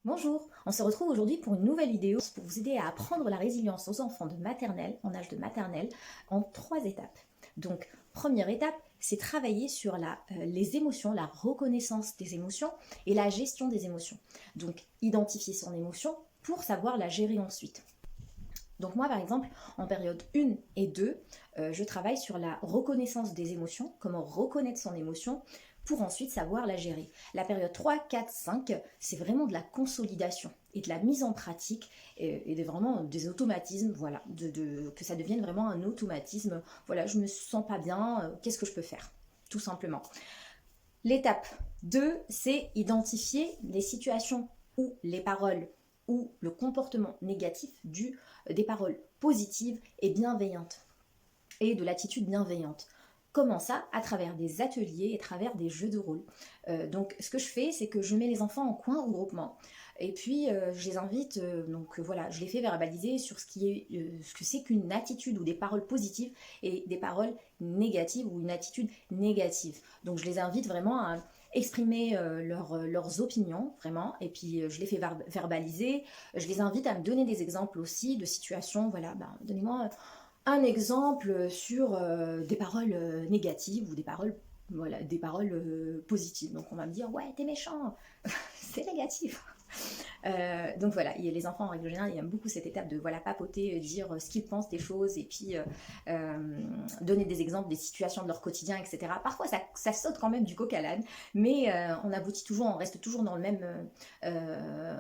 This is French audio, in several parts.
Bonjour, on se retrouve aujourd'hui pour une nouvelle vidéo pour vous aider à apprendre la résilience aux enfants de maternelle, en âge de maternelle, en 3 étapes. Donc, première étape, c'est travailler sur les émotions, la reconnaissance des émotions et la gestion des émotions. Donc, identifier son émotion pour savoir la gérer ensuite. Donc moi, par exemple, en période 1 et 2, je travaille sur la reconnaissance des émotions, comment reconnaître son émotion, pour ensuite savoir la gérer. La période 3, 4, 5, c'est vraiment de la consolidation et de la mise en pratique et vraiment des automatismes, voilà, que ça devienne vraiment un automatisme. Voilà, je me sens pas bien, qu'est-ce que je peux faire? Tout simplement. L'étape 2, c'est identifier les situations où les paroles ou le comportement négatif des paroles positives et bienveillantes et de l'attitude bienveillante. Comment ça? À travers des ateliers et à travers des jeux de rôle. Donc ce que je fais, c'est que je mets les enfants en coin regroupement. Et puis je les invite, voilà, je les fais verbaliser sur ce que c'est qu'une attitude ou des paroles positives et des paroles négatives ou une attitude négative. Donc je les invite vraiment à exprimer leurs opinions, vraiment, et puis je les fais verbaliser. Je les invite à me donner des exemples aussi de situations, voilà, donnez-moi un exemple sur des paroles négatives ou des paroles, voilà, des paroles positives. Donc on va me dire ouais t'es méchant, c'est négatif. Donc voilà, les enfants en règle générale ils aiment beaucoup cette étape de voilà papoter, dire ce qu'ils pensent des choses et puis donner des exemples des situations de leur quotidien, etc. Parfois ça saute quand même du coq à l'âne, mais on aboutit toujours, on reste toujours dans le même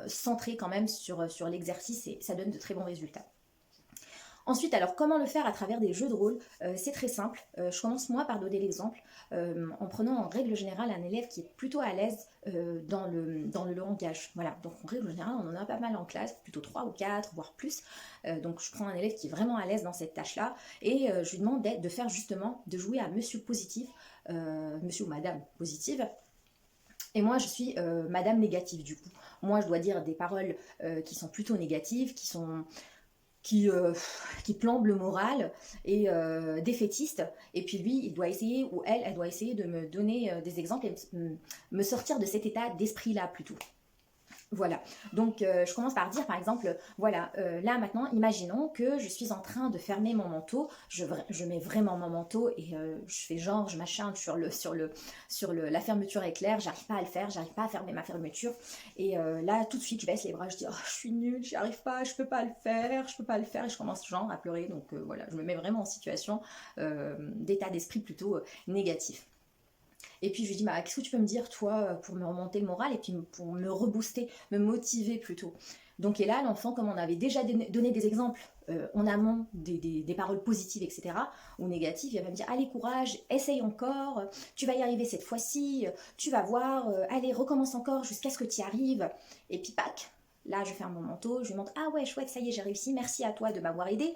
centré quand même sur l'exercice et ça donne de très bons résultats. Ensuite, alors comment le faire à travers des jeux de rôle? C'est très simple. Je commence moi par donner l'exemple en prenant en règle générale un élève qui est plutôt à l'aise dans le langage. Voilà, donc en règle générale, on en a pas mal en classe, plutôt 3 ou 4, voire plus. Donc je prends un élève qui est vraiment à l'aise dans cette tâche-là et je lui demande de faire justement, de jouer à Monsieur Positif, Monsieur ou Madame Positive. Et moi, je suis Madame Négative du coup. Moi, je dois dire des paroles qui sont plutôt négatives, qui, euh, qui plombe le moral et défaitiste. Et puis lui, il doit essayer, ou elle doit essayer de me donner des exemples et me sortir de cet état d'esprit-là plutôt. Voilà, donc je commence par dire par exemple, voilà, là maintenant, imaginons que je suis en train de fermer mon manteau, je mets vraiment mon manteau et je fais genre, je m'acharne la fermeture éclair, j'arrive pas à le faire, j'arrive pas à fermer ma fermeture, et là tout de suite je baisse les bras, je dis, oh, je suis nulle, j'y arrive pas, je peux pas le faire, je peux pas le faire, et je commence genre à pleurer, donc voilà, je me mets vraiment en situation d'état d'esprit plutôt négatif. Et puis je lui dis, bah, qu'est-ce que tu peux me dire, toi, pour me remonter le moral et puis pour me rebooster, me motiver plutôt. Donc, et là, l'enfant, comme on avait déjà donné des exemples en amont, des paroles positives, etc., ou négatives, il va me dire, allez, courage, essaye encore, tu vas y arriver cette fois-ci, tu vas voir, allez, recommence encore jusqu'à ce que tu y arrives. Et puis, pac, là, je ferme mon manteau, je lui montre, ah ouais, chouette, ça y est, j'ai réussi, merci à toi de m'avoir aidé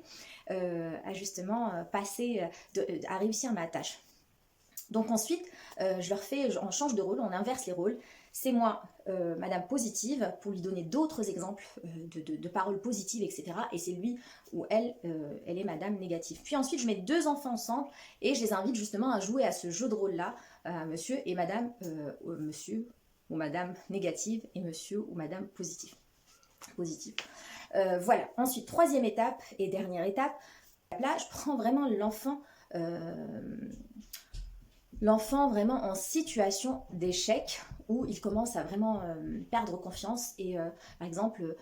à justement passer, à réussir ma tâche. Donc ensuite, on change de rôle, on inverse les rôles. C'est moi, Madame Positive, pour lui donner d'autres exemples de paroles positives, etc. Et c'est lui ou elle, elle est Madame Négative. Puis ensuite, je mets deux enfants ensemble et je les invite justement à jouer à ce jeu de rôle-là, Monsieur et Madame, Monsieur ou Madame Négative et Monsieur ou Madame Positive. Voilà. Ensuite, troisième étape et dernière étape. Là, je prends vraiment l'enfant vraiment en situation d'échec où il commence à vraiment perdre confiance et par exemple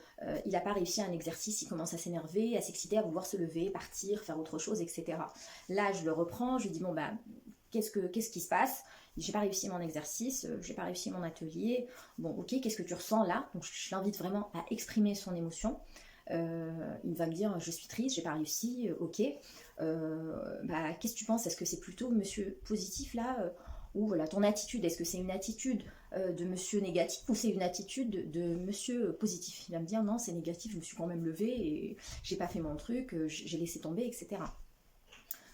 il n'a pas réussi un exercice, il commence à s'énerver, à s'exciter, à vouloir se lever, partir, faire autre chose, etc. Là je le reprends, je lui dis bon bah qu'est-ce qui se passe? J'ai pas réussi mon exercice, j'ai pas réussi mon atelier, bon ok, qu'est-ce que tu ressens là? Donc je l'invite vraiment à exprimer son émotion. Il va me dire je suis triste, j'ai pas réussi, ok. Qu'est-ce que tu penses? Est-ce que c'est plutôt monsieur positif là ou voilà ton attitude? Est-ce que c'est une attitude de monsieur négatif ou c'est une attitude de monsieur positif? Il va me dire non, c'est négatif, je me suis quand même levée et j'ai pas fait mon truc, j'ai laissé tomber, etc.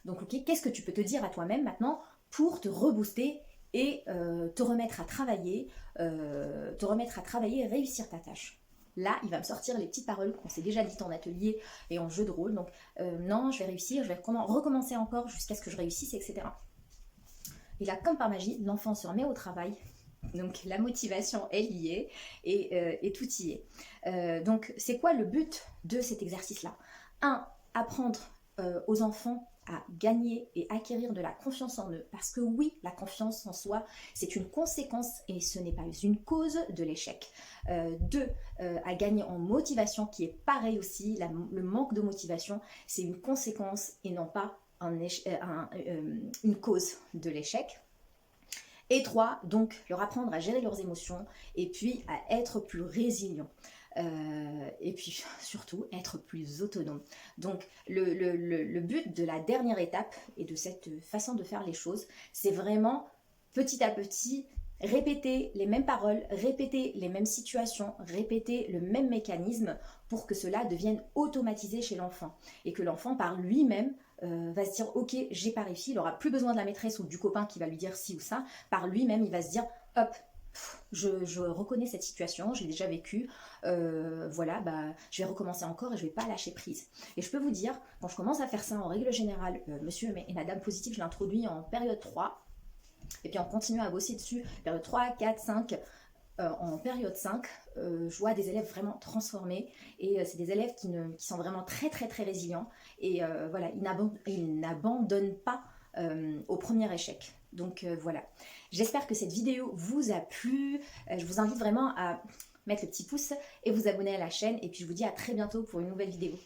Donc ok, qu'est-ce que tu peux te dire à toi-même maintenant pour te rebooster et te remettre à travailler et réussir ta tâche? Là, il va me sortir les petites paroles qu'on s'est déjà dites en atelier et en jeu de rôle. Donc, non, je vais réussir, je vais recommencer encore jusqu'à ce que je réussisse, etc. Et là, comme par magie, l'enfant se remet au travail Donc la motivation est liée et tout y est. Donc c'est quoi le but de cet exercice-là? Un, apprendre aux enfants à gagner et acquérir de la confiance en eux. Parce que oui, la confiance en soi, c'est une conséquence et ce n'est pas une cause de l'échec. Deux, à gagner en motivation, qui est pareil aussi. Le manque de motivation, c'est une conséquence et non pas une cause de l'échec. Et trois, donc leur apprendre à gérer leurs émotions et puis à être plus résilient. Et puis surtout être plus autonome. Donc le but de la dernière étape et de cette façon de faire les choses, c'est vraiment petit à petit répéter les mêmes paroles, répéter les mêmes situations, répéter le même mécanisme pour que cela devienne automatisé chez l'enfant et que l'enfant par lui-même va se dire ok, j'ai pas réussi, il n'aura plus besoin de la maîtresse ou du copain qui va lui dire ci ou ça, par lui-même il va se dire hop, je reconnais cette situation, j'ai déjà vécu, voilà, bah, je vais recommencer encore et je vais pas lâcher prise. Et je peux vous dire, quand je commence à faire ça en règle générale, monsieur et madame positif, je l'introduis en période 3, et puis on continue à bosser dessus, période 3, 4, 5, en période 5, je vois des élèves vraiment transformés et c'est des élèves qui sont vraiment très très très résilients et voilà, ils n'abandonnent pas au premier échec. Donc voilà, j'espère que cette vidéo vous a plu. Je vous invite vraiment à mettre le petit pouce et vous abonner à la chaîne et puis je vous dis à très bientôt pour une nouvelle vidéo.